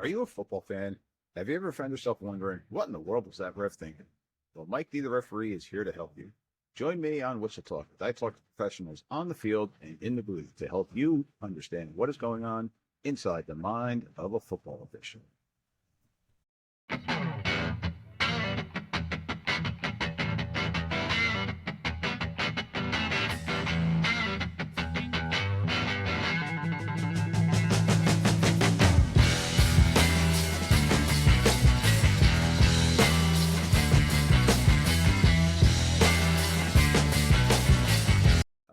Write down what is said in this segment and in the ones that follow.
Are you a football fan? Have you ever found yourself wondering, what in the world was that ref thinking? Well, Mike D, the referee, is here to help you. Join me on Whistle Talk as I talk to professionals on the field and in the booth to help you understand what is going on inside the mind of a football official.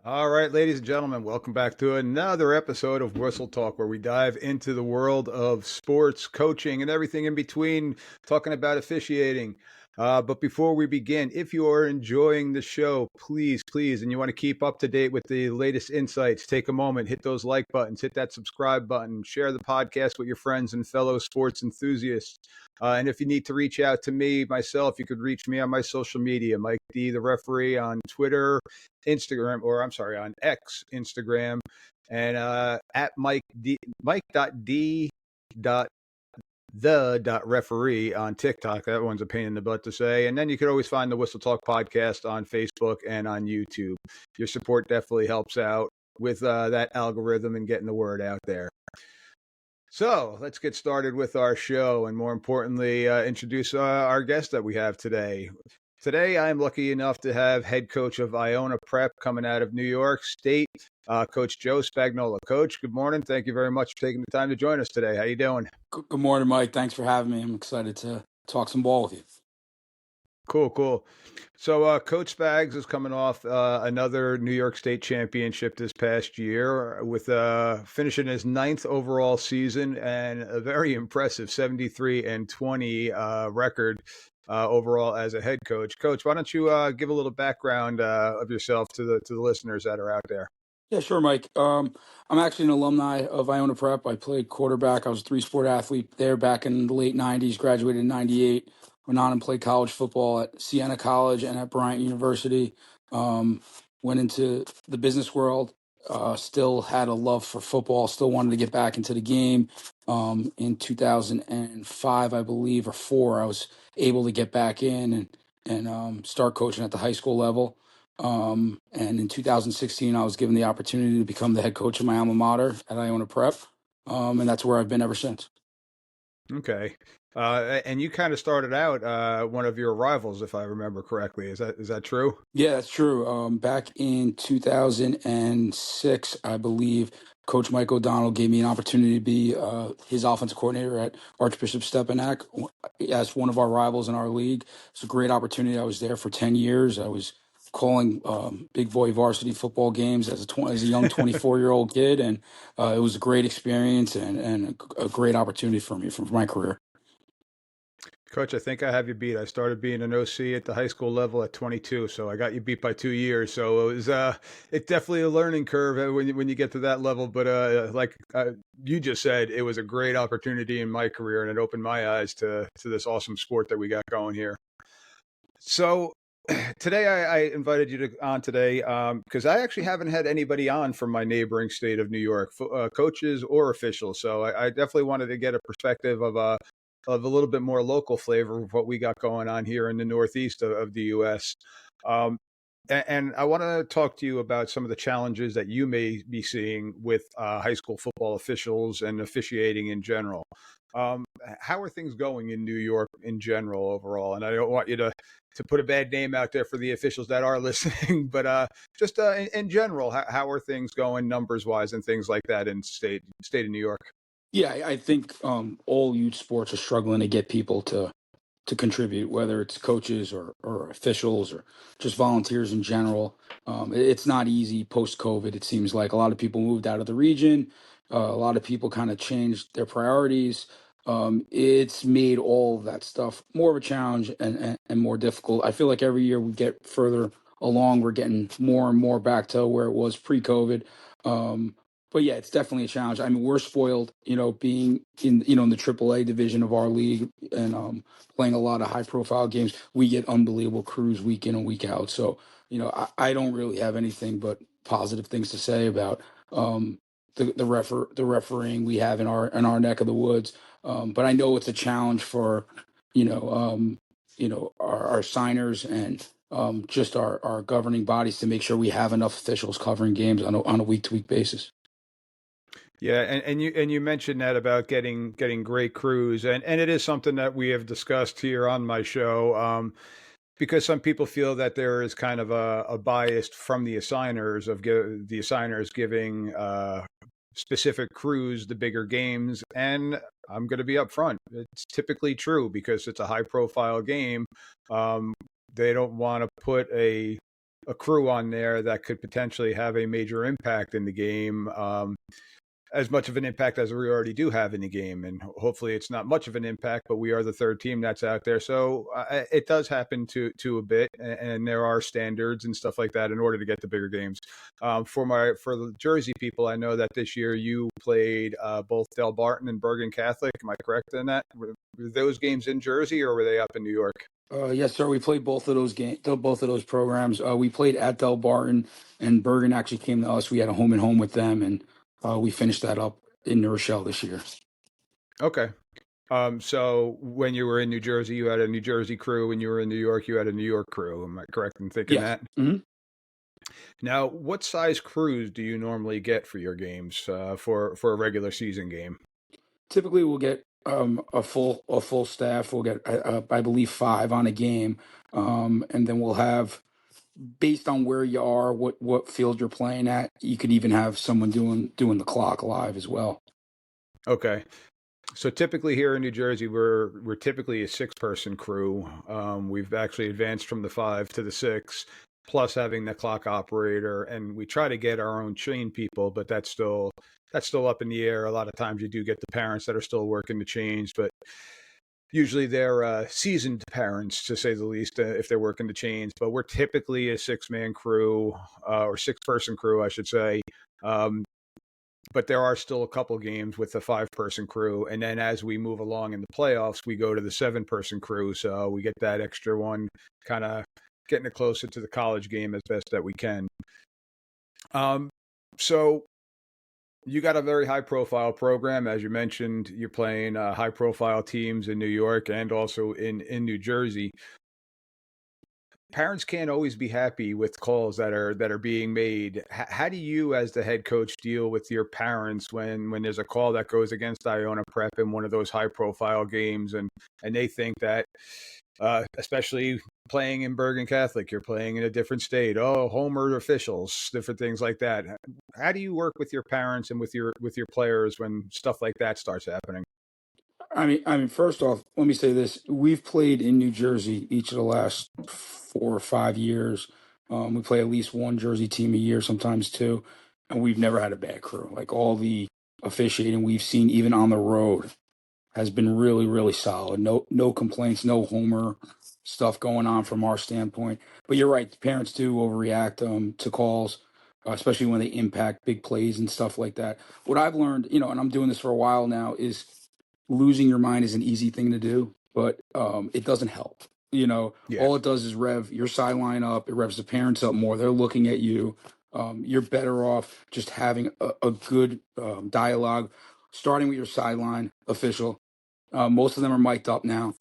All right, ladies and gentlemen, welcome back to another episode of Whistle Talk, where we dive into the world of sports, coaching, and everything in between, talking about officiating. But before we begin, if you are enjoying the show, please, and you want to keep up to date with the latest insights, take a moment, hit those like buttons, hit that subscribe button, share the podcast with your friends and fellow sports enthusiasts. And if you need to reach out to me, myself, you could reach me on my social media, Mike D, the referee, on Twitter, Instagram, on X, Instagram, and at Mike.D.the.referee on TikTok. That one's a pain in the butt to say. And then you can always find the Whistle Talk podcast on Facebook and on YouTube. Your support definitely helps out with that algorithm and getting the word out there. So let's get started with our show, and more importantly, introduce our guest that we have today. Today, I'm lucky enough to have head coach of Iona Prep coming out of New York State, Coach Joe Spagnolo. Coach, good morning. Thank you very much for taking the time to join us today. How you doing? Good morning, Mike. Thanks for having me. I'm excited to talk some ball with you. Cool. So Coach Spags is coming off another New York State championship this past year with finishing his 9th overall season and a very impressive 73-20 record overall as a head coach. Coach, why don't you give a little background of yourself to the listeners that are out there? Yeah, sure, Mike. I'm actually an alumni of Iona Prep. I played quarterback. I was a 3-sport athlete there back in the late 90s, graduated in 98. Went on and played college football at Siena College and at Bryant University. Went into the business world, still had a love for football, still wanted to get back into the game. In 2005, I believe, or 4, I was able to get back in and start coaching at the high school level. And in 2016, I was given the opportunity to become the head coach of my alma mater at Iona Prep. And that's where I've been ever since. Okay. And you kind of started out one of your rivals, if I remember correctly. Is that true? Yeah, that's true. Back in 2006, I believe, Coach Mike O'Donnell gave me an opportunity to be his offensive coordinator at Archbishop Stepinac as one of our rivals in our league. It's a great opportunity. I was there for 10 years. I was calling big boy varsity football games as a young 24-year-old kid, and it was a great experience and a great opportunity for me for my career. Coach, I think I have you beat. I started being an OC at the high school level at 22, so I got you beat by 2 years. So it was it's definitely a learning curve when you get to that level. But like you just said, it was a great opportunity in my career, and it opened my eyes to this awesome sport that we got going here. So today I invited you on today because I actually haven't had anybody on from my neighboring state of New York, coaches or officials. So I definitely wanted to get a perspective of a little bit more local flavor of what we got going on here in the Northeast of the U.S. And I want to talk to you about some of the challenges that you may be seeing with high school football officials and officiating in general. How are things going in New York in general overall? And I don't want you to put a bad name out there for the officials that are listening, but just in general, how are things going numbers wise and things like that in state of New York? Yeah, I think all youth sports are struggling to get people to contribute, whether it's coaches or officials or just volunteers in general. It's not easy post-COVID. It seems like a lot of people moved out of the region. A lot of people kind of changed their priorities. It's made all of that stuff more of a challenge and more difficult. I feel like every year we get further along, we're getting more and more back to where it was pre-COVID. But yeah, it's definitely a challenge. I mean, we're spoiled, being in the AAA division of our league and playing a lot of high profile games. We get unbelievable crews week in and week out. So, I don't really have anything but positive things to say about the refereeing we have in our neck of the woods. But I know it's a challenge for you know our signers and just our governing bodies to make sure we have enough officials covering games on a week to week basis. Yeah, and you mentioned that about getting great crews, and it is something that we have discussed here on my show. Because some people feel that there is kind of a bias from the assigners the assigners giving specific crews the bigger games, and I'm going to be upfront. It's typically true because it's a high profile game. Um, they don't want to put a crew on there that could potentially have a major impact in the game. As much of an impact as we already do have in the game. And hopefully it's not much of an impact, but we are the third team that's out there. So it does happen to a bit. And there are standards and stuff like that in order to get the bigger games. For the Jersey people, I know that this year you played both Del Barton and Bergen Catholic. Am I correct in that? Were those games in Jersey or were they up in New York? Yes, sir. We played both of those games, both of those programs. We played at Del Barton, and Bergen actually came to us. We had a home and home with them, and we finished that up in New Rochelle this year. Okay. So when you were in New Jersey, you had a New Jersey crew. When you were in New York, you had a New York crew. Am I correct in thinking Yes. that? Hmm. Now, what size crews do you normally get for your games for a regular season game? Typically, we'll get a full staff. We'll get I believe five on a game, and then we'll have based on where you are, what field you're playing at. You could even have someone doing the clock live as well. Okay, so typically here in New Jersey, we're typically a six-person crew. We've actually advanced from the five to the six, plus having the clock operator, and we try to get our own chain people, but that's still up in the air. A lot of times you do get the parents that are still working the chains, but usually they're seasoned parents, to say the least, if they're working the chains. But we're typically a six-man crew or six-person crew, I should say. Um, but there are still a couple games with the five-person crew, and then as we move along in the playoffs, we go to the seven-person crew. So we get that extra one, kind of getting it closer to the college game as best that we can. Um, so you got a very high profile program. As you mentioned, you're playing high profile teams in New York and also in New Jersey. Parents can't always be happy with calls that are being made. How do you, as the head coach, deal with your parents when there's a call that goes against Iona Prep in one of those high profile games, and they think that, especially playing in Bergen Catholic, you're playing in a different state. Oh, homered officials, different things like that. How do you work with your parents and with your players when stuff like that starts happening? First off, let me say this: we've played in New Jersey each of the last 4 or 5 years. We play at least one Jersey team a year, sometimes two, and we've never had a bad crew. Like all the officiating we've seen, even on the road, has been really, really solid. No complaints, no homer stuff going on from our standpoint. But you're right, the parents do overreact to calls, especially when they impact big plays and stuff like that. What I've learned, and I'm doing this for a while now, is losing your mind is an easy thing to do, but it doesn't help. Yeah. All it does is rev your sideline up. It revs the parents up more. They're looking at you. You're better off just having a good dialogue, starting with your sideline official. Most of them are mic'd up now,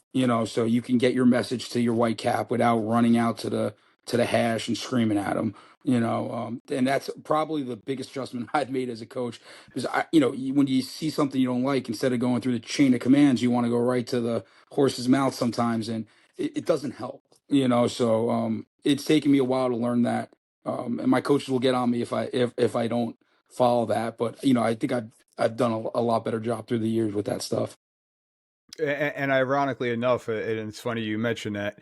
so you can get your message to your white cap without running out to the hash and screaming at them. And that's probably the biggest adjustment I've made as a coach, because when you see something you don't like, instead of going through the chain of commands, you want to go right to the horse's mouth sometimes, and it doesn't help. So it's taken me a while to learn that, and my coaches will get on me if I don't follow that. But I think I've done a lot better job through the years with that stuff. And ironically enough, and it's funny you mentioned that,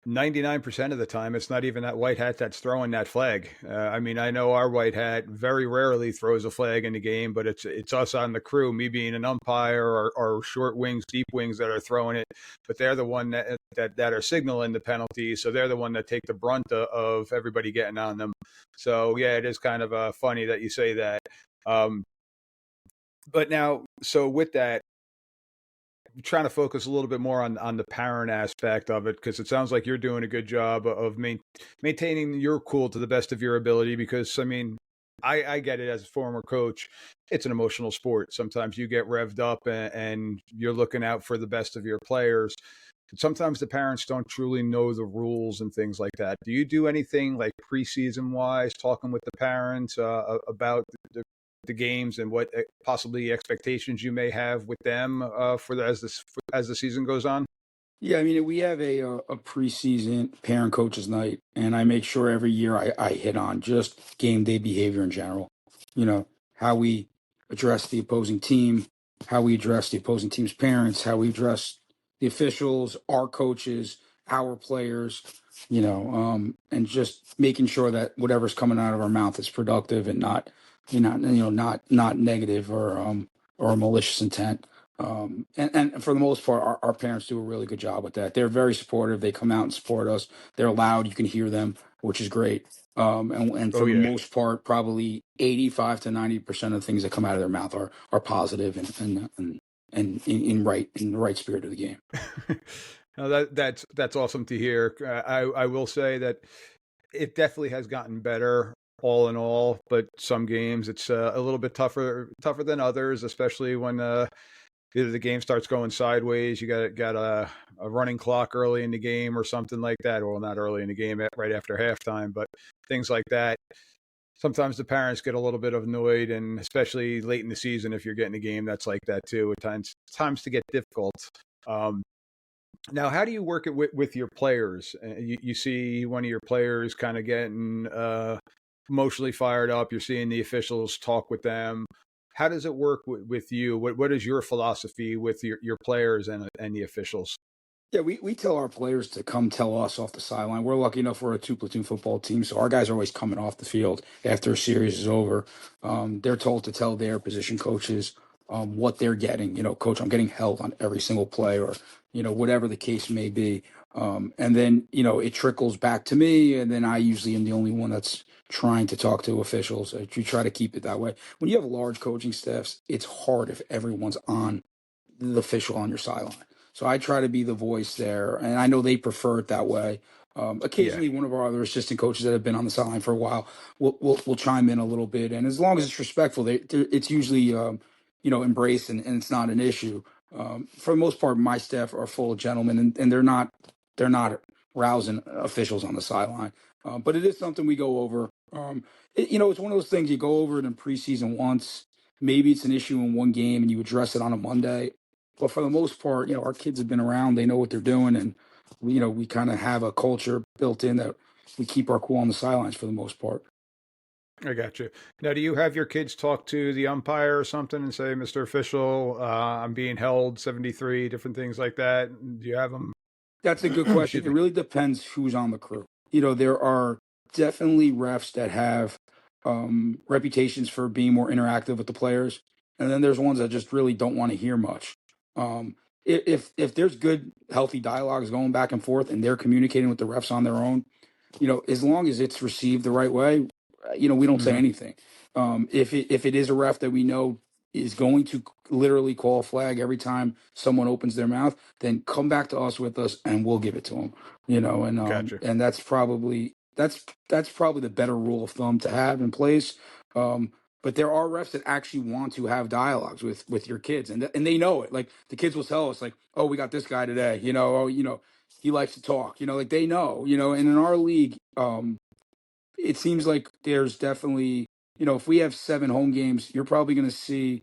99% of the time, it's not even that white hat that's throwing that flag. I mean, I know our white hat very rarely throws a flag in the game, but it's us on the crew, me being an umpire or short wings, deep wings that are throwing it. But they're the one that are signaling the penalty, so they're the one that take the brunt of everybody getting on them. So yeah, it is kind of funny that you say that. Um, but now, so with that, trying to focus a little bit more on the parent aspect of it, because it sounds like you're doing a good job of maintaining your cool to the best of your ability. Because I mean, I get it as a former coach. It's an emotional sport. Sometimes you get revved up and you're looking out for the best of your players. Sometimes the parents don't truly know the rules and things like that. Do you do anything like preseason wise, talking with the parents about the games and what possibly expectations you may have with them as the season goes on? Yeah, I mean, we have a preseason parent coaches night, and I make sure every year I hit on just game day behavior in general. You know, how we address the opposing team, how we address the opposing team's parents, how we address the officials, our coaches, our players, and just making sure that whatever's coming out of our mouth is productive and not, not negative or malicious intent. And for the most part, our parents do a really good job with that. They're very supportive. They come out and support us. They're loud. You can hear them, which is great. And for Oh the yeah. most part, probably 85 to 90% of the things that come out of their mouth are positive and in the right spirit of the game. No, that's awesome to hear. I will say that it definitely has gotten better all in all, but some games it's a little bit tougher than others, especially when either the game starts going sideways. You got a running clock early in the game or something like that. Well, not early in the game, right after halftime, but things like that. Sometimes the parents get a little bit annoyed, and especially late in the season, if you're getting a game that's like that too, at times to get difficult. Um, Now, how do you work it with your players? You see one of your players kind of getting emotionally fired up. You're seeing the officials talk with them. How does it work with you? What is your philosophy with your players and the officials? Yeah, we tell our players to come tell us off the sideline. We're lucky enough we're a two platoon football team, so our guys are always coming off the field after a series is over. They're told to tell their position coaches what they're getting. Coach, I'm getting held on every single play, or whatever the case may be. And then it trickles back to me, and then I usually am the only one that's trying to talk to officials. You try to keep it that way. When you have large coaching staffs, it's hard if everyone's on the official on your sideline. So I try to be the voice there, and I know they prefer it that way. Yeah, Occasionally, one of our other assistant coaches that have been on the sideline for a while will chime in a little bit, and as long as it's respectful, it's usually embraced and it's not an issue. For the most part, my staff are full of gentlemen, and they're not rousing officials on the sideline. But it is something we go over. It's one of those things you go over it in preseason once. Maybe it's an issue in one game, and you address it on a Monday. But for the most part, our kids have been around, they know what they're doing, and we kind of have a culture built in that we keep our cool on the sidelines for the most part. I got you. Now, do you have your kids talk to the umpire or something and say, "Mr. Official, I'm being held 73," different things like that? Do you have them? That's a good question. Excuse It me. really depends who's on the crew. There are definitely refs that have reputations for being more interactive with the players, and then there's ones that just really don't want to hear much. If there's good, healthy dialogues going back and forth, and they're communicating with the refs on their own, as long as it's received the right way, we don't say Hmm. anything. If it is a ref that we know is going to literally call a flag every time someone opens their mouth, then come back to us with us, and we'll give it to them. Gotcha. And that's probably the better rule of thumb to have in place. But there are refs that actually want to have dialogues with your kids, and they know it. Like the kids will tell us, like, "Oh, we got this guy today," "Oh, he likes to talk," like they know, And in our league, it seems like there's definitely, if we have 7 home games, you're probably going to see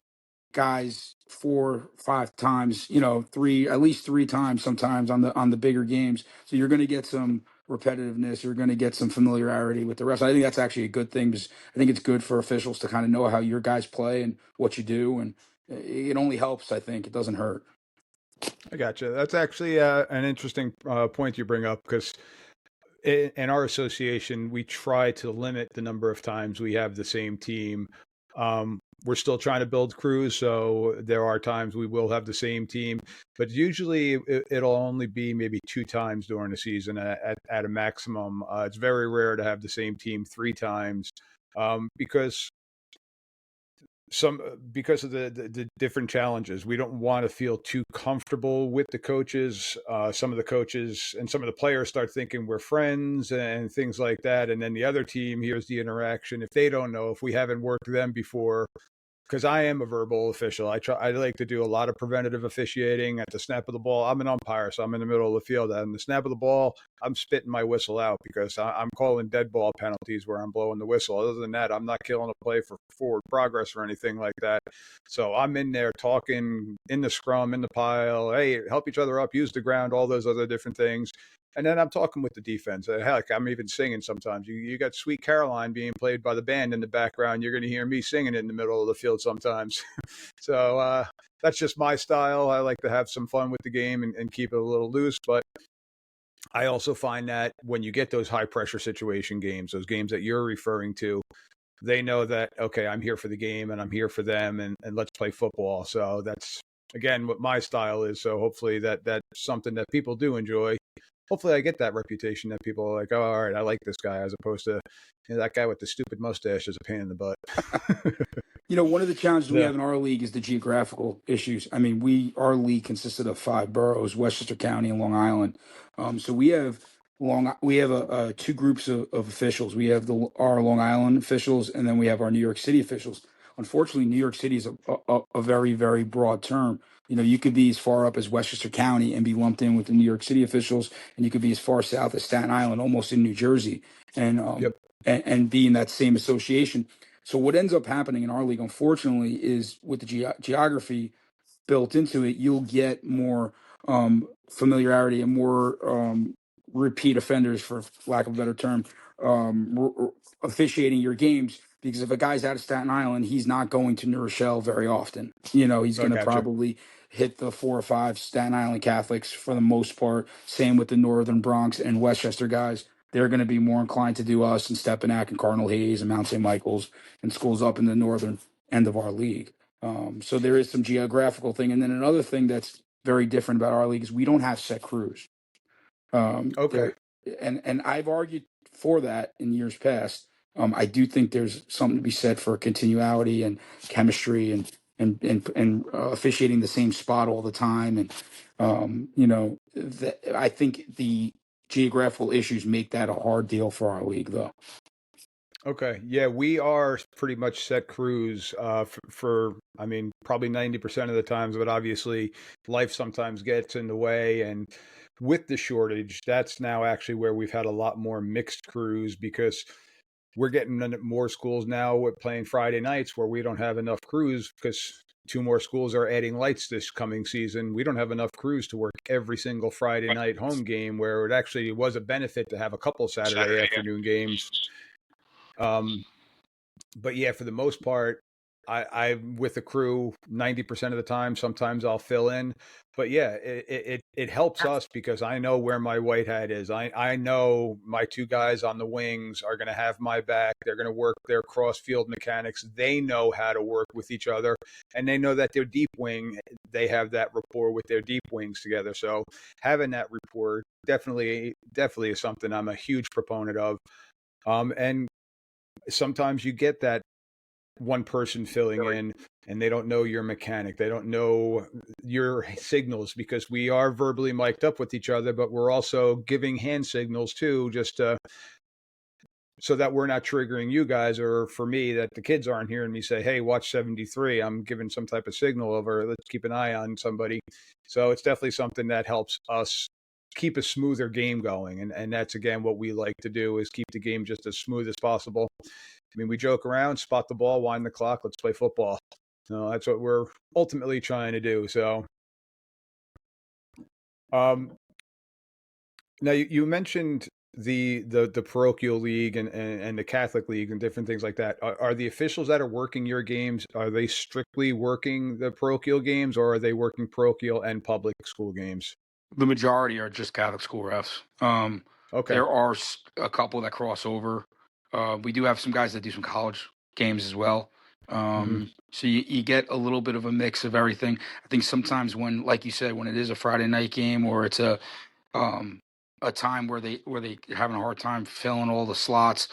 guys 4, 5 times, at least 3 times sometimes on the bigger games. So you're going to get some repetitiveness. You're going to get some familiarity with the refs. I think that's actually a good thing because I think it's good for officials to kind of know how your guys play and what you do, and it only helps. I think it doesn't hurt. I gotcha. That's actually an interesting point you bring up because in our association, we try to limit the number of times we have the same team. We're still trying to build crews, so there are times we will have the same team, but usually it'll only be maybe 2 times during the season at a maximum. It's very rare to have the same team 3 times because some because of the different challenges, we don't want to feel too comfortable with the coaches. Some of the coaches and some of the players start thinking we're friends and things like that, and then the other team hears the interaction. If they don't know, if we haven't worked them before, because I am a verbal official. I like to do a lot of preventative officiating at the snap of the ball. I'm an umpire, so I'm in the middle of the field. And the snap of the ball, I'm spitting my whistle out because I'm calling dead ball penalties where I'm blowing the whistle. Other than that, I'm not killing a play for forward progress or anything like that. So I'm in there talking in the scrum, in the pile. Hey, help each other up, use the ground, all those other different things. And then I'm talking with the defense. Heck, I'm even singing sometimes. You got Sweet Caroline being played by the band in the background. You're going to hear me singing in the middle of the field sometimes. So that's just my style. I like to have some fun with the game and keep it a little loose. But I also find that when you get those high pressure situation games, those games that you're referring to, they know that, okay, I'm here for the game and I'm here for them and let's play football. So that's, again, what my style is. So hopefully that's something that people do enjoy. Hopefully I get that reputation that people are like, oh, all right, I like this guy, as opposed to, that guy with the stupid mustache is a pain in the butt. One of the challenges we Yeah. have in our league is the geographical issues. I mean, our league consisted of 5 boroughs, Westchester County and Long Island. So we have two groups of officials. We have our Long Island officials, and then we have our New York City officials. Unfortunately, New York City is a very, very broad term. You could be as far up as Westchester County and be lumped in with the New York City officials, and you could be as far south as Staten Island, almost in New Jersey, and Yep. and be in that same association. So what ends up happening in our league, unfortunately, is with the geography built into it, you'll get more familiarity and more repeat offenders, for lack of a better term, officiating your games. Because if a guy's out of Staten Island, he's not going to New Rochelle very often. He's I going to gotcha. probably hit the 4 or 5 Staten Island Catholics for the most part. Same with the Northern Bronx and Westchester guys. They're going to be more inclined to do us and Stepinac and Cardinal Hayes and Mount St. Michael's and schools up in the northern end of our league. So there is some geographical thing. And then another thing that's very different about our league is we don't have set crews. Okay. There and I've argued for that in years past. I do think there's something to be said for continuality and chemistry and officiating the same spot all the time. And I think the geographical issues make that a hard deal for our league, though. Okay. Yeah, we are pretty much set crews I mean, probably 90% of the times, but obviously life sometimes gets in the way. And with the shortage, that's now actually where we've had a lot more mixed crews because we're getting more schools now with playing Friday nights where we don't have enough crews because two more schools are adding lights this coming season. We don't have enough crews to work every single Friday night home game where it actually was a benefit to have a couple Saturday afternoon games. Um, but yeah, for the most part, I'm with the crew 90% of the time. Sometimes I'll fill in, but yeah, it helps us because I know where my white hat is. I know my two guys on the wings are going to have my back. They're going to work their cross field mechanics. They know how to work with each other, and they know that their deep wing, they have that rapport with their deep wings together. So having that rapport definitely is something I'm a huge proponent of. And sometimes you get that one person filling in and they don't know your mechanic. They don't know your signals because we are verbally mic'd up with each other, but we're also giving hand signals too, just so that we're not triggering you guys or for me that the kids aren't hearing me say, hey, watch 73. I'm giving some type of signal over. Let's keep an eye on somebody. So it's definitely something that helps us keep a smoother game going. And that's, again, what we like to do is keep the game just as smooth as possible. I mean, we joke around, spot the ball, wind the clock, let's play football. So that's what we're ultimately trying to do. So, um, now you mentioned the parochial league and the Catholic league and different things like that. Are the officials that are working your games, are they strictly working the parochial games or are they working parochial and public school games? The majority are just Catholic school refs. Okay. There are a couple that cross over. We do have some guys that do some college games as well. Hmm. So you get a little bit of a mix of everything. I think sometimes when, like you said, when it is a Friday night game or it's a um, a time where they having a hard time filling all the slots,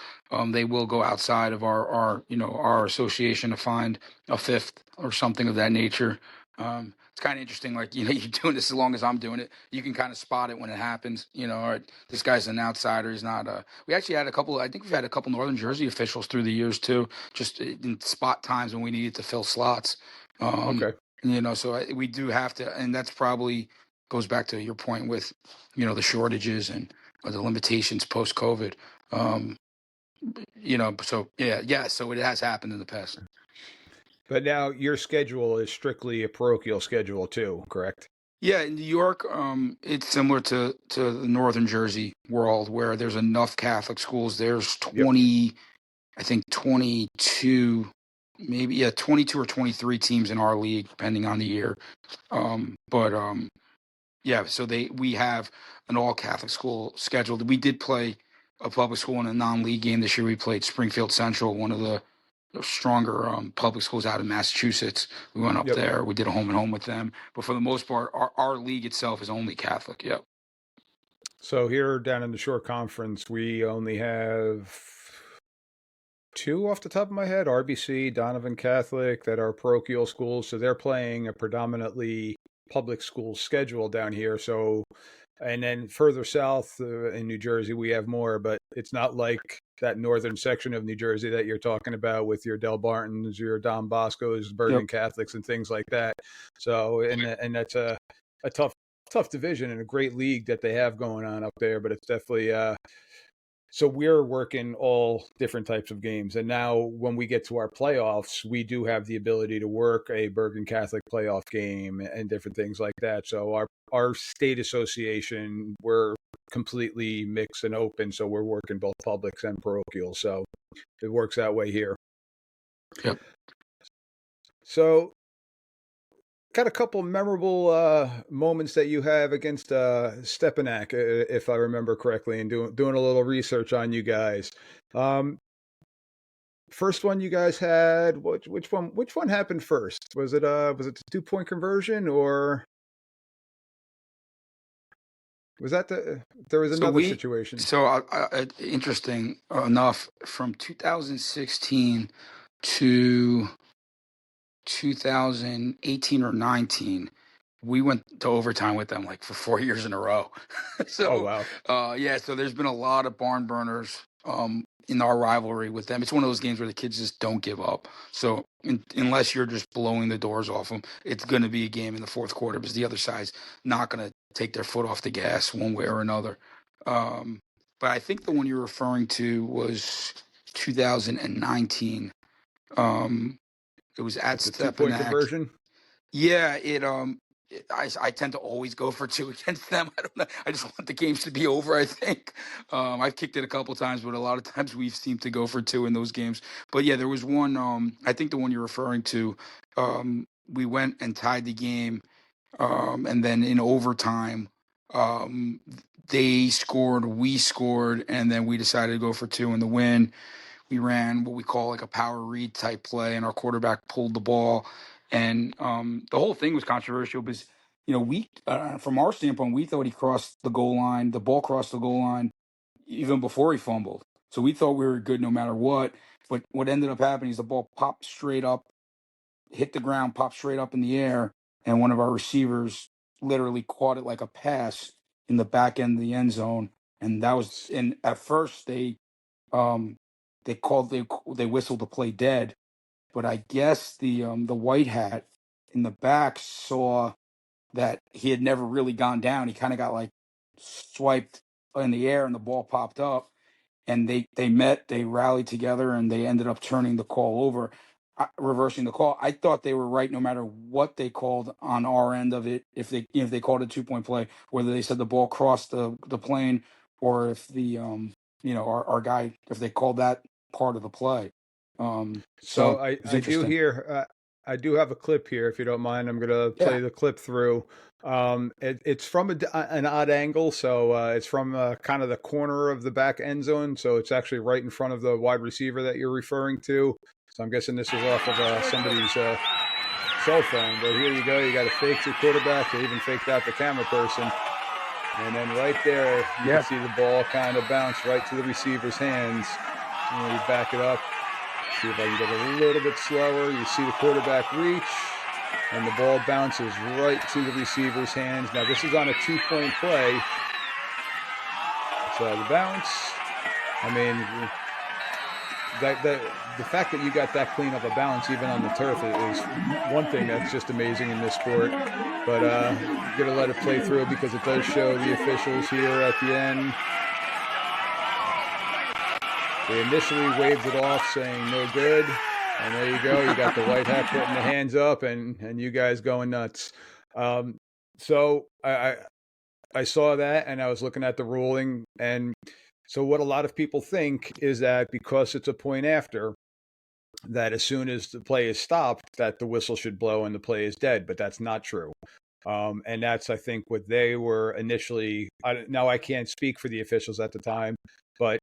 they will go outside of our our association to find a fifth or something of that nature. It's kind of interesting, like you're doing this as long as I'm doing it. You can kind of spot it when it happens. All right, this guy's an outsider. He's not. We actually had a couple. I think we've had a couple Northern Jersey officials through the years too, just in spot times when we needed to fill slots. Um, Okay. so we do have to, and that's probably goes back to your point with the shortages and the limitations post COVID. Um, so yeah, so it has happened in the past. But now your schedule is strictly a parochial schedule too, correct? Yeah, in New York, it's similar to the Northern Jersey world where there's enough Catholic schools. There's Yep. 20, I think 22, maybe 22 or 23 teams in our league, depending on the year. But yeah, so we have an all Catholic school scheduled. We did play a public school in a non-league game this year. We played Springfield Central, one of the stronger public schools out in Massachusetts. We went up Yep. there. We did a home and home with them. But for the most part, our league itself is only Catholic. Yep. So here down in the Shore Conference, we only have two off the top of my head, RBC, Donovan Catholic, that are parochial schools. So they're playing a predominantly public school schedule down here. So, and then further south in New Jersey, we have more, but it's not like that northern section of New Jersey that you're talking about with your Del Bartons, your Don Boscos, Yep. Bergen Catholics, and things like that. So, and that's a tough division and a great league that they have going on up there, but it's definitely so we're working all different types of games. And now when we get to our playoffs, we do have the ability to work a Bergen Catholic playoff game and different things like that. So our state association, we're completely mixed and open. So we're working both publics and parochial. So it works that way here. Yep. So got a couple memorable moments that you have against Stepinac, if I remember correctly, and doing a little research on you guys. Um, First one you guys had, which one happened first? Was it the 2 point conversion, or was that there was So another we, situation? so interesting enough, from 2016 to 2018 or 19, we went to overtime with them like for 4 years in a row. Oh So, wow. yeah, so there's been a lot of barn burners in our rivalry with them. It's one of those games where the kids just don't give up. So, unless you're just blowing the doors off them, it's going to be a game in the fourth quarter because the other side's not going to take their foot off the gas one way or another. Um, but I think the one you're referring to was 2019. Um, it was at With the 2 point Stepinac. conversion. Yeah, I tend to always go for two against them. I don't know. I just want the games to be over, I think. I've kicked it a couple times, but a lot of times we've seemed to go for two in those games. But yeah, there was one, I think the one you're referring to, we went and tied the game, and then in overtime, um, they scored, we scored, and then we decided to go for two in the win. We ran what we call like a power read type play, and our quarterback pulled the ball. And the whole thing was controversial because, we, from our standpoint, we thought he crossed the goal line. The ball crossed the goal line even before he fumbled. So we thought we were good no matter what. But what ended up happening is the ball popped straight up, hit the ground, popped straight up in the air, and one of our receivers literally caught it like a pass in the back end of the end zone. And that was, and at first um, they whistled the play dead, but I guess the white hat in the back saw that he had never really gone down. He kind of got like swiped in the air, and the ball popped up, and they rallied together, and they ended up turning the call over, reversing the call. I thought they were right no matter what they called on our end of it. If they called a 2 point play, whether they said the ball crossed the plane, or if our guy, if they called that part of the play. So So it was I do interesting. hear I do have a clip here if you don't mind. I'm gonna Yeah. play the clip through. It's from an odd angle, so it's from kind of the corner of the back end zone. So it's actually right in front of the wide receiver that you're referring to. So I'm guessing this is off of somebody's cell phone. But here you go. You got a fake the quarterback. They even faked out the camera person. And then right there, you can Yeah. see the ball kind of bounce right to the receiver's hands. And we back it up. See if I can get a little bit slower. You see the quarterback reach, and the ball bounces right to the receiver's hands. Now, this is on a 2-point play. So the bounce, I mean, the fact that you got that clean of a bounce even on the turf is one thing that's just amazing in this sport. But gonna let it play through because it does show the officials here at the end. They initially waved it off, saying no good, and there you go. You got the white hat putting the hands up, and you guys going nuts. Um, so I saw that, and I was looking at the ruling, and so what a lot of people think is that because it's a point after, that as soon as the play is stopped, that the whistle should blow and the play is dead, but that's not true. And that's, I think, what they were initially. Now, I can't speak for the officials at the time, but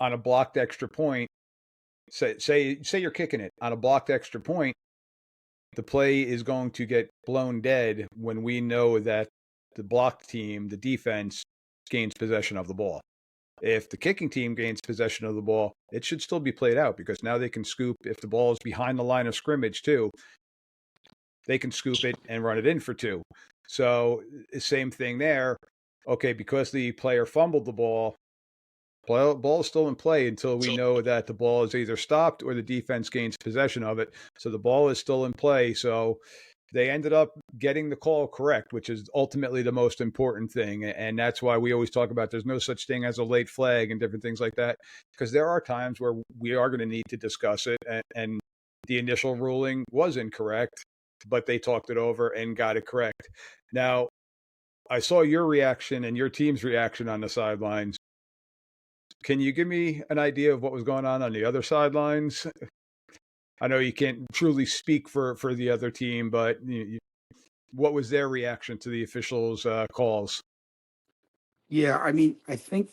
on a blocked extra point, say you're kicking it on a blocked extra point, the play is going to get blown dead when we know that the blocked team, the defense, gains possession of the ball. If the kicking team gains possession of the ball, it should still be played out because now they can scoop. If the ball is behind the line of scrimmage, too, they can scoop it and run it in for two. So, same thing there. Okay, because the player fumbled the ball, ball is still in play until we know that the ball is either stopped or the defense gains possession of it. So the ball is still in play. So they ended up getting the call correct, which is ultimately the most important thing. And that's why we always talk about there's no such thing as a late flag and different things like that, because there are times where we are going to need to discuss it. And the initial ruling was incorrect, but they talked it over and got it correct. Now, I saw your reaction and your team's reaction on the sidelines. Can you give me an idea of what was going on the other sidelines? I know you can't truly speak for the other team, but what was their reaction to the officials' calls? Yeah, I mean, I think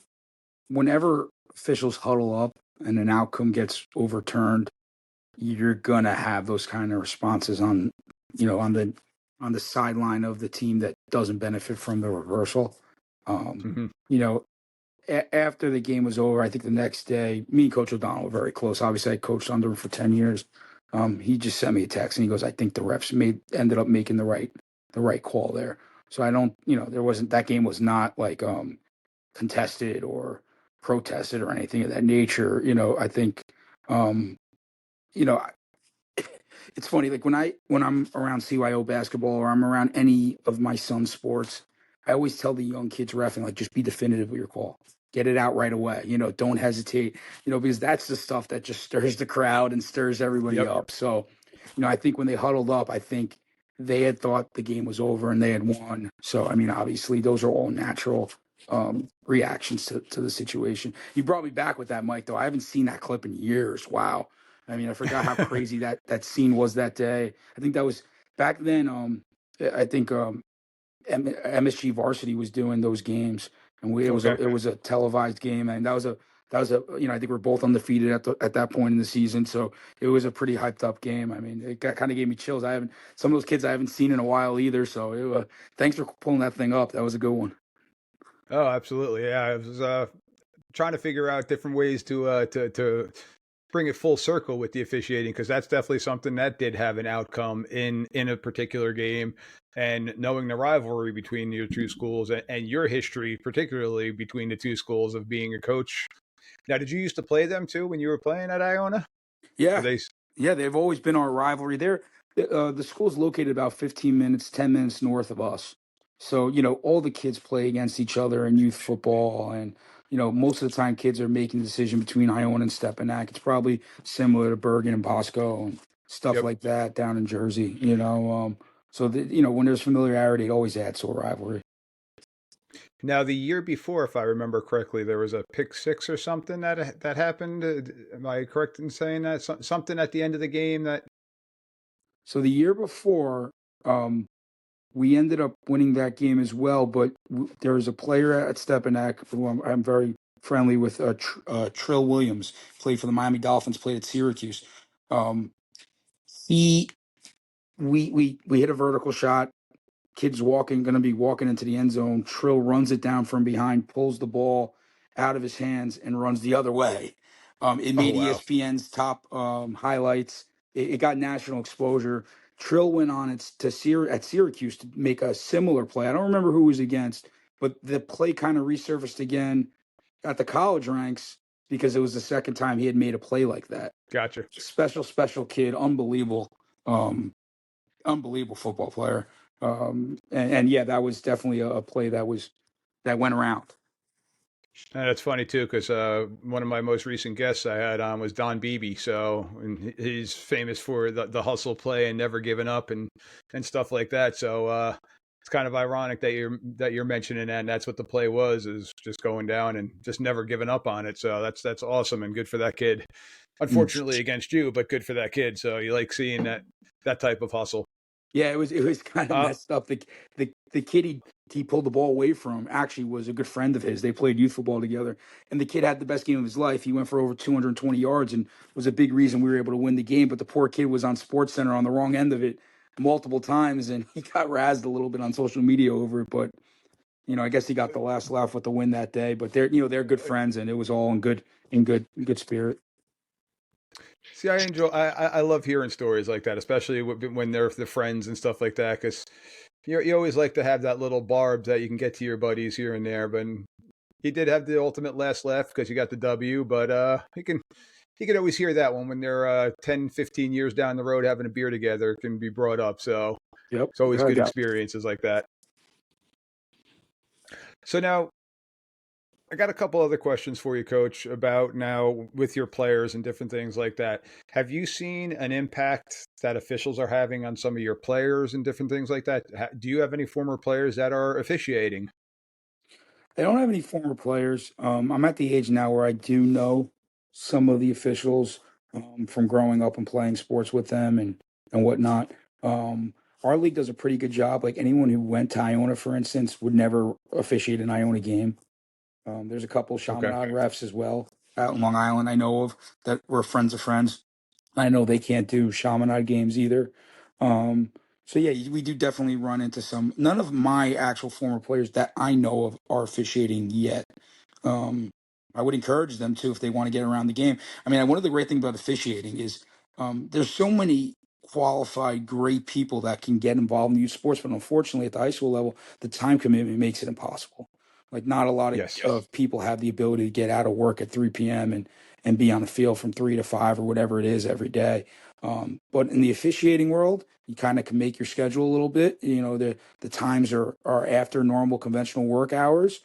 whenever officials huddle up and an outcome gets overturned, you're gonna have those kind of responses on, on the sideline of the team that doesn't benefit from the reversal. Um, Mhm. you know, after the game was over, I think the next day, me and Coach O'Donnell were very close. Obviously, I coached under him for 10 years. He just sent me a text and he goes, "I think the refs ended up making the right call there." So I don't, there wasn't that game was not like contested or protested or anything of that nature. I think, um, you know, it's funny, like when I'm around CYO basketball or I'm around any of my son's sports, I always tell the young kids refing, like, just be definitive with your call. Get it out right away. Don't hesitate. Because that's the stuff that just stirs the crowd and stirs everybody Yep. up. So, I think when they huddled up, I think they had thought the game was over and they had won. So, I mean, obviously, those are all natural reactions to the situation. You brought me back with that, Mike. Though I haven't seen that clip in years. Wow. I mean, I forgot how crazy that scene was that day. I think that was back then. I think MSG Varsity was doing those games, and it was a Okay. it was a televised game, and that was a I think we're both undefeated at that point in the season, so it was a pretty hyped up game. I mean, it kind of gave me chills. I haven't Some of those kids I haven't seen in a while either. So thanks for pulling that thing up. That was a good one. Oh, absolutely. Yeah, I was trying to figure out different ways to bring it full circle with the officiating because that's definitely something that did have an outcome in a particular game. And knowing the rivalry between your two schools and your history, particularly between the two schools of being a coach. Now, did you used to play them too when you were playing at Iona? Were Yeah, they? yeah, they've always been our rivalry. The school's located about 15 minutes, 10 minutes north of us. So, all the kids play against each other in youth football. And, most of the time kids are making the decision between Iona and Stepinac. It's probably similar to Bergen and Bosco and stuff Yep. like that down in Jersey. So, when there's familiarity, it always adds to a rivalry. Now, the year before, if I remember correctly, there was a pick six or something that happened. Am I correct in saying that something at the end of the game that? So the year before, we ended up winning that game as well. But there was a player at Stepinac who I'm very friendly with, Trill Williams, played for the Miami Dolphins, played at Syracuse. Um, he we hit a vertical shot. Kid's going to be walking into the end zone. Trill runs it down from behind, pulls the ball out of his hands, and runs the other way. It Oh made wow, ESPN's top highlights. It got national exposure. Trill went on at Syracuse to make a similar play. I don't remember who it was against, but the play kind of resurfaced again at the college ranks because it was the second time he had made a play like that. gotcha. Special kid, um, unbelievable football player. And yeah, that was definitely a play that went around. And it's funny too, because one of my most recent guests I had on was Don Beebe. So and he's famous for the hustle play and never giving up and stuff like that. So it's kind of ironic that you're mentioning that. And that's what the play was, is just going down and just never giving up on it. So that's awesome and good for that kid. Mm. Unfortunately against you, but good for that kid. So you like seeing that type of hustle. Yeah, it was kind of Uh, messed up. The kid he pulled the ball away from actually was a good friend of his. They played youth football together, and the kid had the best game of his life. He went for over 220 yards and was a big reason we were able to win the game. But the poor kid was on Sports Center on the wrong end of it multiple times, and he got razzed a little bit on social media over it. But I guess he got the last laugh with the win that day. But they're good friends, and it was all in good spirit. See, I love hearing stories like that, especially when they're the friends and stuff like that, because you always like to have that little barb that you can get to your buddies here and there. But he did have the ultimate last laugh because you got the W, but he can always hear that one when they're 10, 15 years down the road having a beer together. It can be brought up. So Yep. it's always good Yeah. experiences like that. So now I got a couple other questions for you, Coach, about now with your players and different things like that. Have you seen an impact that officials are having on some of your players and different things like that? Do you have any former players that are officiating? I don't have any former players. I'm at the age now where I do know some of the officials from growing up and playing sports with them and whatnot. Our league does a pretty good job. Like anyone who went to Iona, for instance, would never officiate an Iona game. There's a couple Okay. Chaminade refs as well out in Long Island I know of that were friends of friends. I know they can't do Chaminade games either. Um, so yeah, we do definitely run into some. None of my actual former players that I know of are officiating yet. Um, I would encourage them to if they want to get around the game. I mean, one of the great things about officiating is there's so many qualified, great people that can get involved in youth sports, but unfortunately, at the high school level, the time commitment makes it impossible. Like, not a lot Yes. of people have the ability to get out of work at 3 p.m. and be on the field from 3 to 5 or whatever it is every day. But in the officiating world, you kind of can make your schedule a little bit. The times are after normal conventional work hours.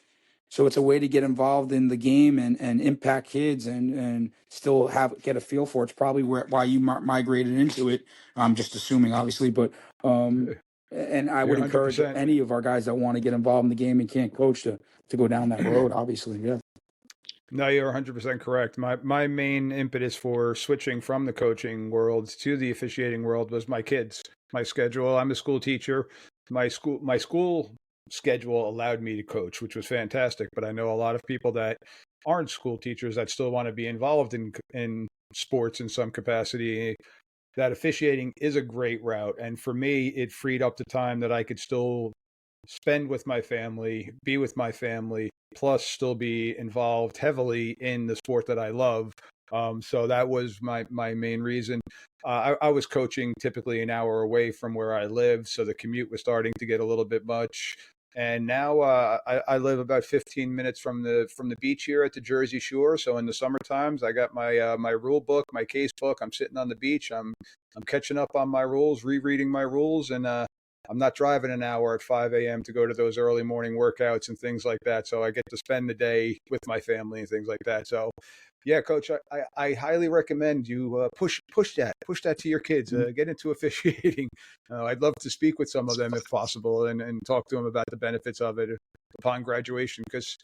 So it's a way to get involved in the game and impact kids and still get a feel for it. It's probably why you migrated into it. I'm just assuming, obviously, but and I You're would encourage 100%. any of our guys that want to get involved in the game and can't coach to go down that road. Obviously, yeah. No, you're 100% correct. My main impetus for switching from the coaching world to the officiating world was my kids. My schedule. I'm a school teacher. My school schedule allowed me to coach, which was fantastic. But I know a lot of people that aren't school teachers that still want to be involved in sports in some capacity. That officiating is a great route, and for me, it freed up the time that I could still spend with my family, be with my family, plus still be involved heavily in the sport that I love. So that was my main reason. I was coaching typically an hour away from where I live, so the commute was starting to get a little bit much. And now I live about 15 minutes from the beach here at the Jersey Shore. So in the summer times, I got my rule book, my case book. I'm sitting on the beach. I'm catching up on my rules, rereading my rules, and I'm not driving an hour at 5 a.m. to go to those early morning workouts and things like that. So I get to spend the day with my family and things like that. So, yeah, Coach, I highly recommend you push that to your kids. Get into officiating. I'd love to speak with some of them if possible and talk to them about the benefits of it upon graduation, because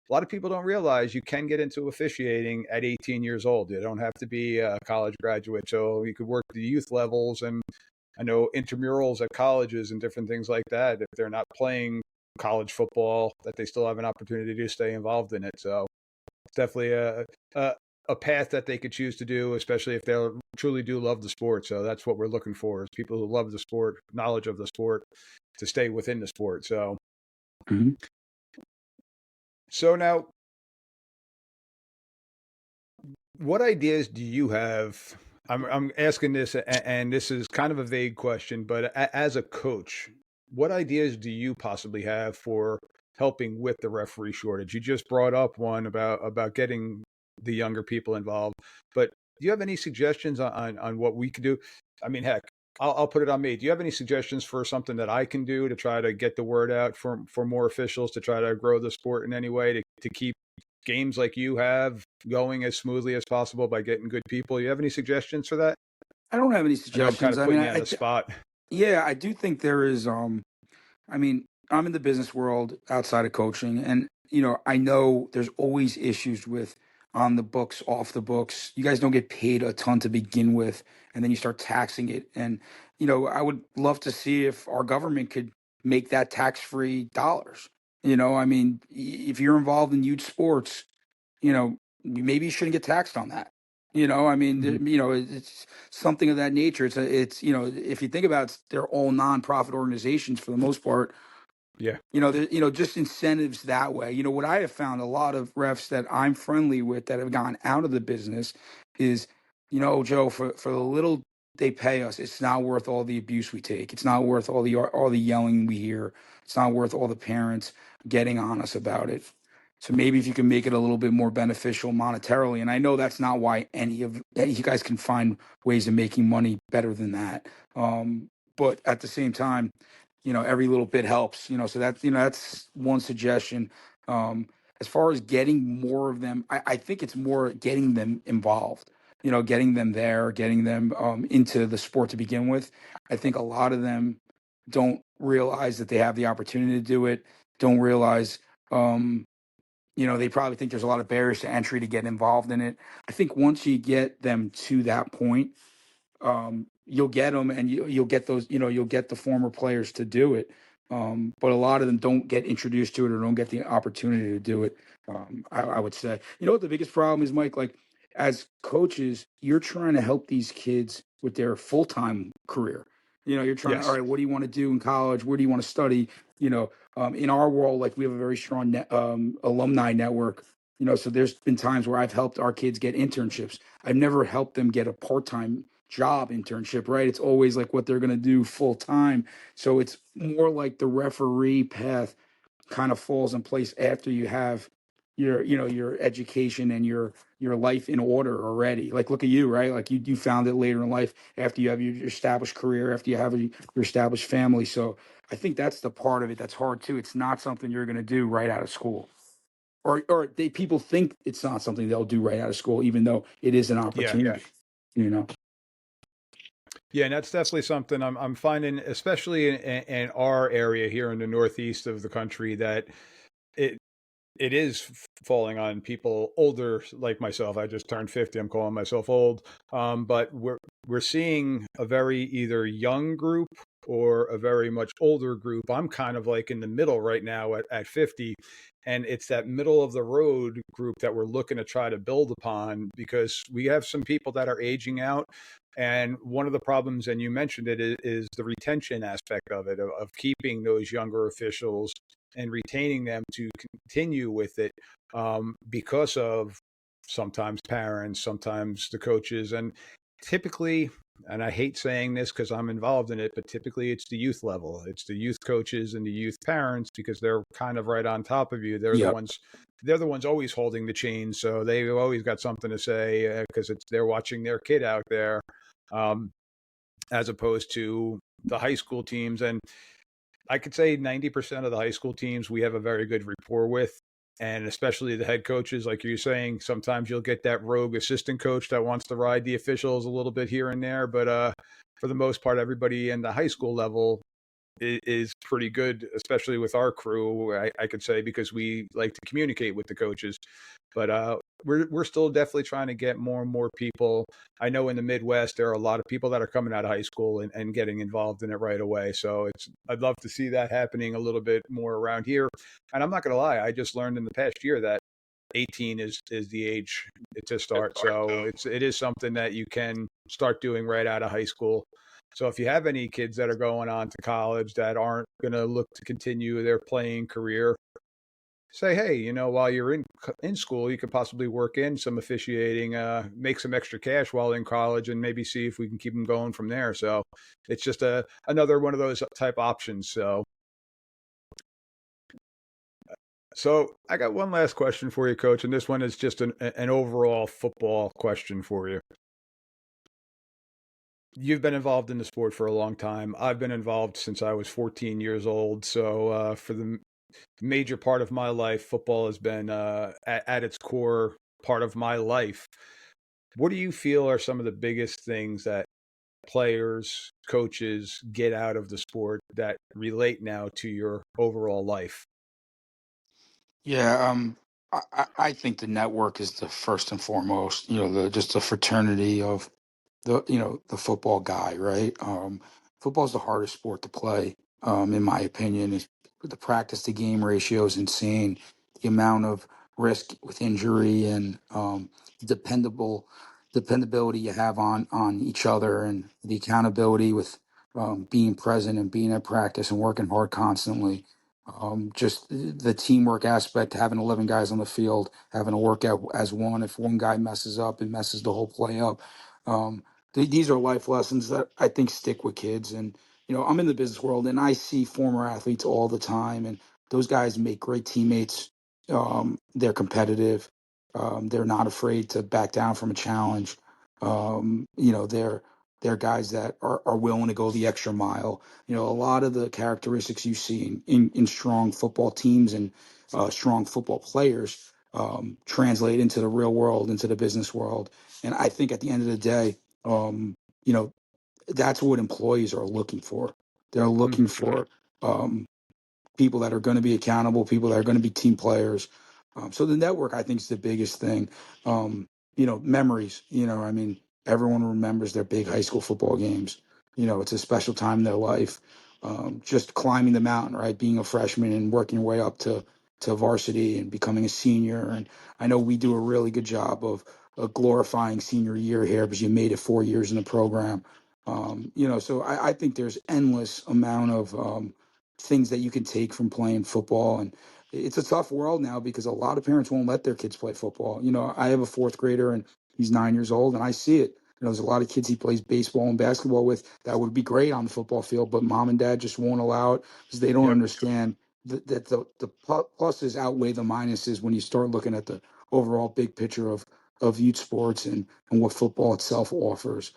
a lot of people don't realize you can get into officiating at 18 years old. You don't have to be a college graduate. So you could work the youth levels, and I know intramurals at colleges and different things like that. If they're not playing college football, that they still have an opportunity to stay involved in it. So it's definitely a a path that they could choose to do, especially if they truly do love the sport. So that's what we're looking for, is people who love the sport, knowledge of the sport, to stay within the sport. Mhm. So now, what ideas do you have? I'm asking this, and this is kind of a vague question, but as a coach, what ideas do you possibly have for helping with the referee shortage? You just brought up one about getting the younger people involved, but do you have any suggestions on what we could do? I mean, heck, I'll put it on me. Do you have any suggestions for something that I can do to try to get the word out for more officials, to try to grow the sport in any way, to keep games like you have going as smoothly as possible by getting good people? You have any suggestions for that? I don't have any I know I'm kind suggestions. of I mean, putting you on the spot. yeah, I do think there is. I mean, I'm in the business world outside of coaching, and I know there's always issues with on the books, off the books. You guys don't get paid a ton to begin with, and then you start taxing it. And I would love to see if our government could make that tax-free dollars. I mean, if you're involved in youth sports, maybe you shouldn't get taxed on that. I mean, Mhm. it's something of that nature. If you think about it, they're all nonprofit organizations for the most part. Yeah. Just incentives that way. What I have found, a lot of refs that I'm friendly with that have gone out of the business is, Joe, for the little they pay us, it's not worth all the abuse we take. It's not worth all the yelling we hear. It's not worth all the parents getting on us about it. So maybe if you can make it a little bit more beneficial monetarily, and I know that's not why you guys can find ways of making money better than that. But at the same time, every little bit helps. So that's one suggestion. um as far as getting more of them, I think it's more getting them involved, getting them there, getting them into the sport to begin with. I think a lot of them don't realize that they have the opportunity to do it, don't realize, um they probably think there's a lot of barriers to entry to get involved in it. I think once you get them to that point, you'll get them, and you'll get those, you'll get the former players to do it. But a lot of them don't get introduced to it or don't get the opportunity to do it. I would say, what the biggest problem is, Mike? Like, as coaches, you're trying to help these kids with their full time career. You're trying to, all Yes. right, what do you want to do in college? Where do you want to study? In our world, like, we have a very strong alumni network. So there's been times where I've helped our kids get internships. I've never helped them get a part-time job internship, right? It's always like what they're going to do full time. So it's more like the referee path kind of falls in place after you have your education and your life in order already. Like, look at you, right? Like, you found it later in life after you have your established career, after you have your established family. So I think that's the part of it that's hard too. It's not something you're going to do right out of school. Or people think it's not something they'll do right out of school, even though it is an Yeah. opportunity. You know. Yeah, and that's definitely something I'm finding, especially in our area here in the northeast of the country, that it it is falling on people older like myself. I just turned 50. I'm calling myself old. But we're seeing a very either young group or a very much older group. I'm kind of like in the middle right now at 50. And it's that middle of the road group that we're looking to try to build upon, because we have some people that are aging out. And one of the problems, and you mentioned it, is the retention aspect of it, of keeping those younger officials and retaining them to continue with it, because of sometimes parents, sometimes the coaches, and typically, and I hate saying this because I'm involved in it, but typically it's the youth level. It's the youth coaches and the youth parents, because they're kind of right on top of you. Yep. They're the ones always holding the chains, so they've always got something to say, because it's they're watching their kid out there, um, as opposed to the high school teams. And I could say 90% of the high school teams we have a very good rapport with. And especially the head coaches, like you're saying, sometimes you'll get that rogue assistant coach that wants to ride the officials a little bit here and there. But for the most part, everybody in the high school level is pretty good, especially with our crew, I could say, because we like to communicate with the coaches. But we're still definitely trying to get more and more people. I know in the Midwest there are a lot of people that are coming out of high school and getting involved in it right away. So I'd love to see that happening a little bit more around here. And I'm not going to lie, I just learned in the past year that 18 is the age to start. So it is something that you can start doing right out of high school. So if you have any kids that are going on to college that aren't going to look to continue their playing career, say, hey, while you're in school, you could possibly work in some officiating, make some extra cash while in college, and maybe see if we can keep them going from there. So it's just another one of those type options. So I got one last question for you, Coach, and this one is just an overall football question for you. You've been involved in the sport for a long time. I've been involved since I was 14 years old. So for the major part of my life, football has been at its core part of my life. What do you feel are some of the biggest things that players, coaches get out of the sport that relate now to your overall life? Yeah, I think the network is the first and foremost. Just the fraternity of the football guy, right? Football's the hardest sport to play, in my opinion. Is the practice to game ratio is insane. The amount of risk with injury and dependable dependability you have on each other, and the accountability with being present and being at practice and working hard constantly. Just the teamwork aspect, having 11 guys on the field, having to work out as one. If one guy messes up, it messes the whole play up. Um, these are life lessons that I think stick with kids. And, I'm in the business world and I see former athletes all the time. And those guys make great teammates. They're competitive. They're not afraid to back down from a challenge. They're guys that are willing to go the extra mile. A lot of the characteristics you see in strong football teams and strong football players translate into the real world, into the business world. And I think at the end of the day, um, you know, that's what employees are looking for. They're looking for um, people that are going to be accountable, people that are going to be team players. So the network, I think, is the biggest thing. Memories. I mean, everyone remembers their big high school football games. It's a special time in their life. Just climbing the mountain, right? Being a freshman and working your way up to varsity and becoming a senior. And I know we do a really good job of glorifying senior year here because you made it 4 years in the program. So I think there's endless amount of things that you can take from playing football. And it's a tough world now because a lot of parents won't let their kids play football. I have a fourth grader and he's 9 years old and I see it. There's a lot of kids he plays baseball and basketball with that would be great on the football field, but mom and dad just won't allow it because they don't Yep. understand that the pluses outweigh the minuses when you start looking at the overall big picture of youth sports and what football itself offers.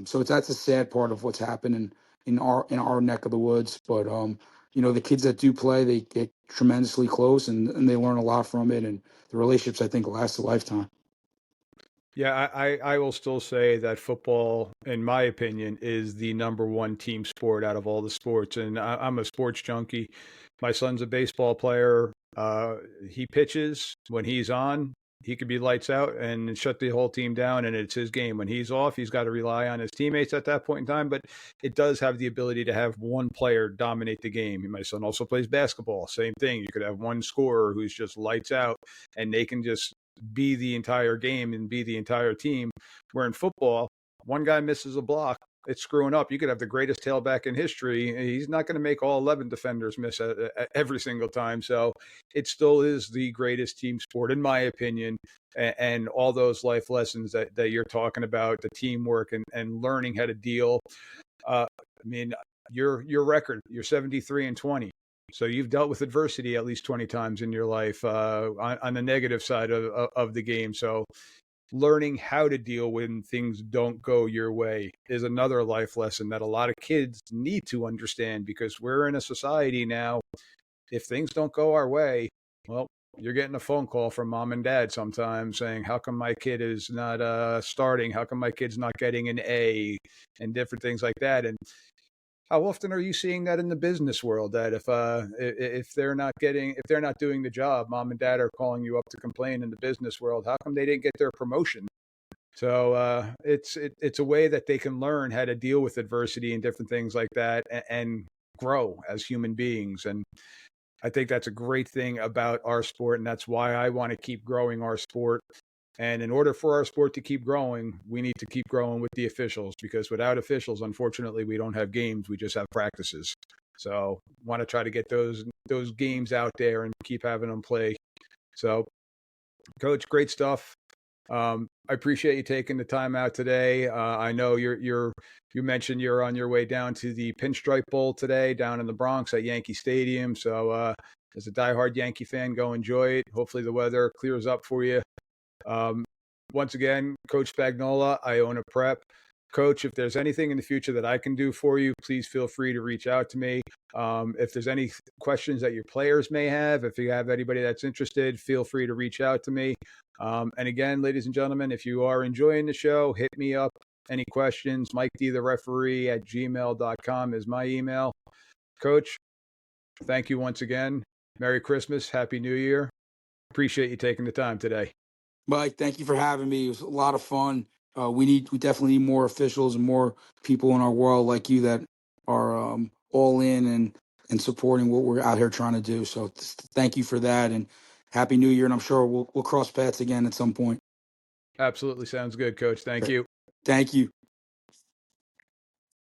So that's a sad part of what's happening in our neck of the woods. But the kids that do play, they get tremendously close and they learn a lot from it. And the relationships, I think, last a lifetime. Yeah, I will still say that football, in my opinion, is the number one team sport out of all the sports. And I'm a sports junkie. My son's a baseball player. He pitches when he's on. He could be lights out and shut the whole team down, and it's his game. When he's off, he's got to rely on his teammates at that point in time. But it does have the ability to have one player dominate the game. My son also plays basketball. Same thing. You could have one scorer who's just lights out, and they can just be the entire game and be the entire team. Where in football, one guy misses a block, it's screwing up. You could have the greatest tailback in history. He's not going to make all 11 defenders miss every single time. So it still is the greatest team sport, in my opinion. And all those life lessons that you're talking about, the teamwork and learning how to deal. I mean, your record, you're 73-20. So you've dealt with adversity at least 20 times in your life on the negative side of the game. So learning how to deal when things don't go your way is another life lesson that a lot of kids need to understand because we're in a society now. If things don't go our way, well, you're getting a phone call from mom and dad sometimes saying, how come my kid is not starting? How come my kid's not getting an A and different things like that? And how often are you seeing that in the business world that if they're not doing the job, mom and dad are calling you up to complain in the business world? How come they didn't get their promotion? So it's a way that they can learn how to deal with adversity and different things like that and grow as human beings. And I think that's a great thing about our sport, and that's why I want to keep growing our sport. And in order for our sport to keep growing, we need to keep growing with the officials because without officials, unfortunately, we don't have games. We just have practices. So want to try to get those games out there and keep having them play. So, Coach, great stuff. I appreciate you taking the time out today. I know you mentioned you're on your way down to the Pinstripe Bowl today down in the Bronx at Yankee Stadium. So, as a diehard Yankee fan, go enjoy it. Hopefully, the weather clears up for you. Um, Once again, Coach Spagnola, Iona Prep. Coach, if there's anything in the future that I can do for you, please feel free to reach out to me. If there's any questions that your players may have, if you have anybody that's interested, feel free to reach out to me. And again, ladies and gentlemen, if you are enjoying the show, hit me up. Any questions, Mike D, the referee at gmail.com is my email. Coach, thank you once again. Merry Christmas. Happy New Year. Appreciate you taking the time today. Mike, thank you for having me. It was a lot of fun. We definitely need more officials and more people in our world like you that are all in and supporting what we're out here trying to do. So thank you for that, and happy New Year. And I'm sure we'll cross paths again at some point. Absolutely sounds good, Coach. Thank you. Thank you.